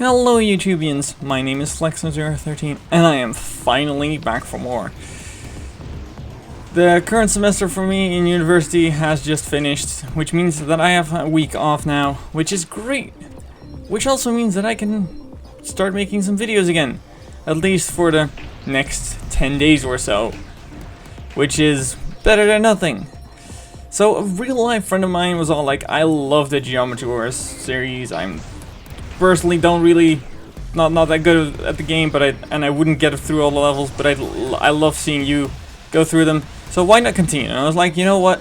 Hello YouTubians, my name is Flexo013 and I am finally back for more. The current semester for me in university has just finished, which means that I have a week off now, which is great. Which also means that I can start making some videos again, at least for the next 10 days or so, which is better than nothing. So a real life friend of mine was all like, I love the Geometry Wars series, I'm personally not that good at the game, but I wouldn't get through all the levels, but I love seeing you go through them, so why not continue? And I was like, you know what,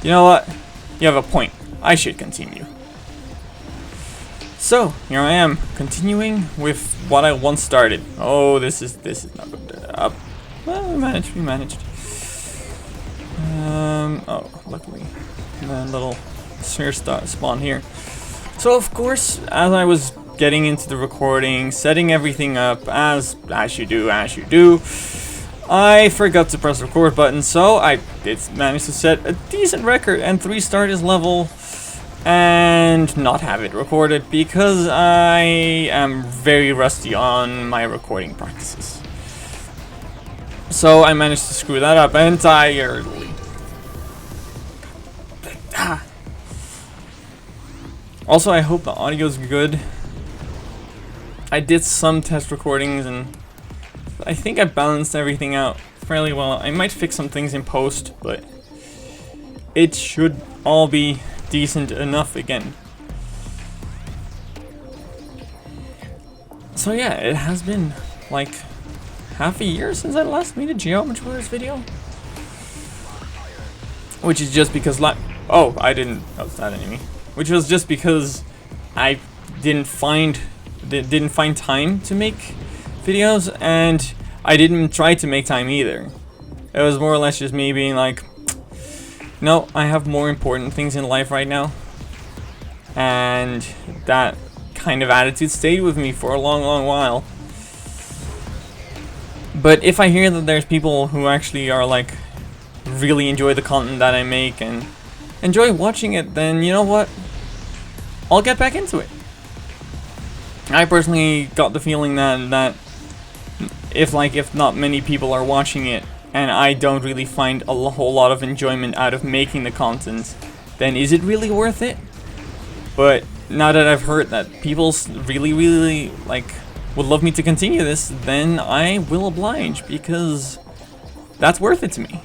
you have a point, I should continue. So here I am, continuing with what I once started. Oh, this is not good. Well, we managed. Oh, luckily the little sphere spawn here. So of course, as I was getting into the recording, setting everything up as you do, I forgot to press the record button, so I did manage to set a decent record and 3-star this level and not have it recorded because I am very rusty on my recording practices. So I managed to screw that up entirely. Also, I hope the audio is good. I did some test recordings and I think I balanced everything out fairly well. I might fix some things in post, but it should all be decent enough again. So yeah, it has been like half a year since I last made a Geometry Wars video. Which is just because oh, I didn't notice that enemy. Which was just because I didn't find time to make videos, and I didn't try to make time either. It was more or less just me being like, no, I have more important things in life right now. And that kind of attitude stayed with me for a long while. But if I hear that there's people who actually are like, really enjoy the content that I make and enjoy watching it, then you know what? I'll get back into it. I personally got the feeling that if not many people are watching it and I don't really find a whole lot of enjoyment out of making the content, then is it really worth it? But now that I've heard that people really like would love me to continue this, then I will oblige because that's worth it to me.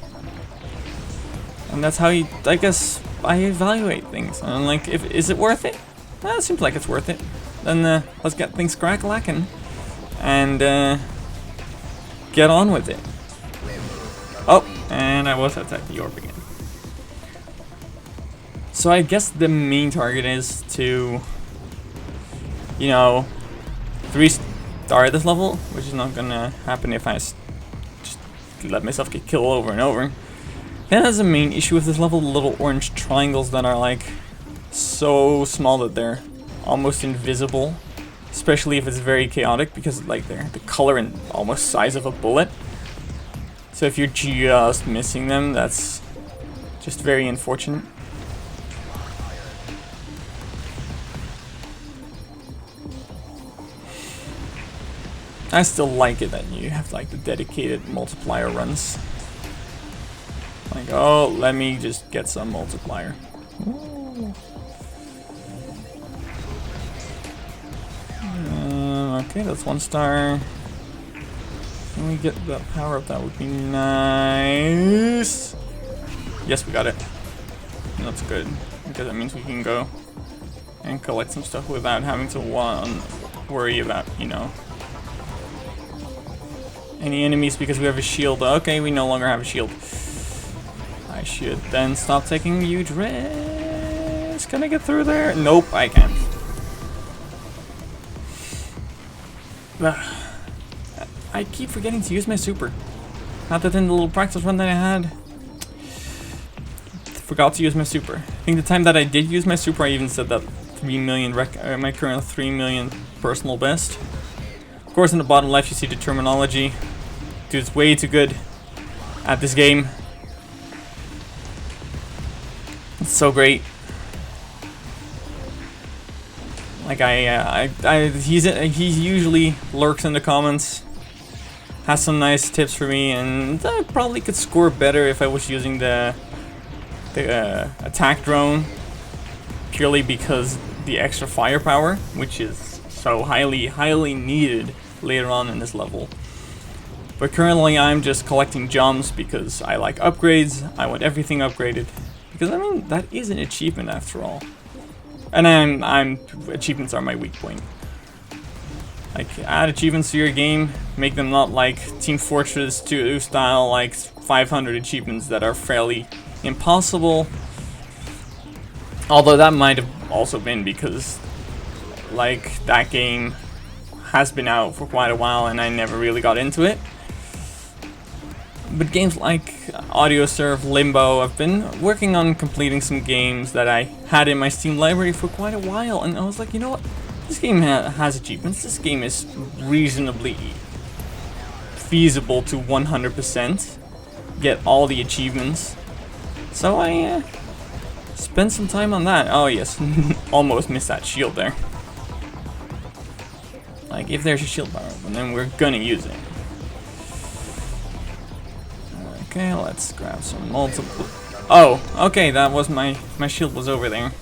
And that's how I guess I evaluate things. And I'm like, is it worth it? Well, it seems like it's worth it. Then let's get things crack-lacking and get on with it. Oh, and I was outside the orb again. So I guess the main target is to, 3-star this level, which is not gonna happen if I just let myself get killed over and over. Then as a main issue with this level, the little orange triangles that are like so small that they're almost invisible, especially if it's very chaotic, because like they're the color and almost size of a bullet. So if you're just missing them, that's just very unfortunate. I still like it that you have like the dedicated multiplier runs. Like, oh, let me just get some multiplier. Ooh. Okay, that's 1-star. Can we get that power up? That would be nice. Yes, we got it. That's good, because that means we can go and collect some stuff without having to worry about, any enemies because we have a shield. Okay, we no longer have a shield. I should then stop taking huge risks. Can I get through there? Nope, I can't. I keep forgetting to use my super. Not that in the little practice run that I had, forgot to use my super. I think the time that I did use my super, I even said that 3 million my current 3 million personal best. Of course, in the bottom left, you see the terminology. Dude's way too good at this game. It's so great. Like he usually lurks in the comments, has some nice tips for me, and I probably could score better if I was using the attack drone, purely because the extra firepower, which is so highly needed later on in this level. But currently I'm just collecting gems because I like upgrades. I want everything upgraded, because I mean that is an achievement after all. And achievements are my weak point. Like, add achievements to your game, make them not like Team Fortress 2 style, like 500 achievements that are fairly impossible. Although that might have also been because, like, that game has been out for quite a while and I never really got into it. But games like Audiosurf, Limbo, I've been working on completing some games that I had in my Steam library for quite a while, and I was like, you know what? This game has achievements. This game is reasonably feasible to 100% get all the achievements. So I spent some time on that. Oh yes, almost missed that shield there. Like, if there's a shield bar open, then we're gonna use it. Okay, let's grab some multiple. Oh, okay, that was my shield was over there.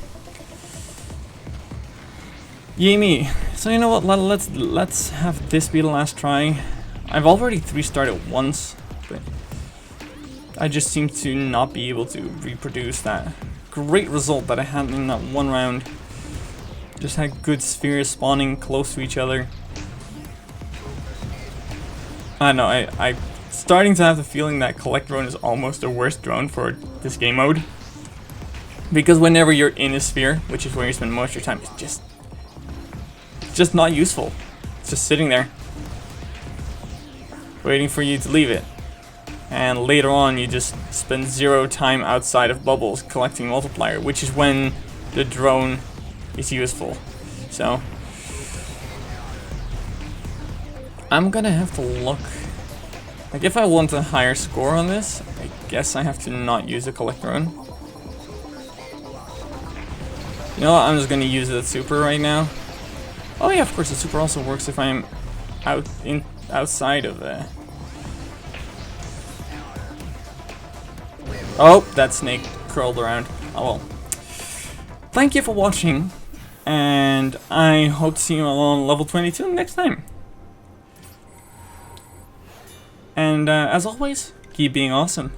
Yay me. So you know what? Let's have this be the last try. I've already 3-starred once, but I just seem to not be able to reproduce that great result that I had in that one round. Just had good spheres spawning close to each other. I don't know, I starting to have the feeling that Collect Drone is almost the worst drone for this game mode. Because whenever you're in a sphere, which is where you spend most of your time, it's just not useful. It's just sitting there, waiting for you to leave it. And later on, you just spend 0 time outside of bubbles collecting multiplier, which is when the drone is useful. So I'm gonna have to look. Like, if I want a higher score on this, I guess I have to not use a Collect Drone. You know what, I'm just gonna use the super right now. Oh yeah, of course the super also works if I'm outside of the... Oh, that snake curled around. Oh well. Thank you for watching, and I hope to see you on level 22 next time. And as always, keep being awesome.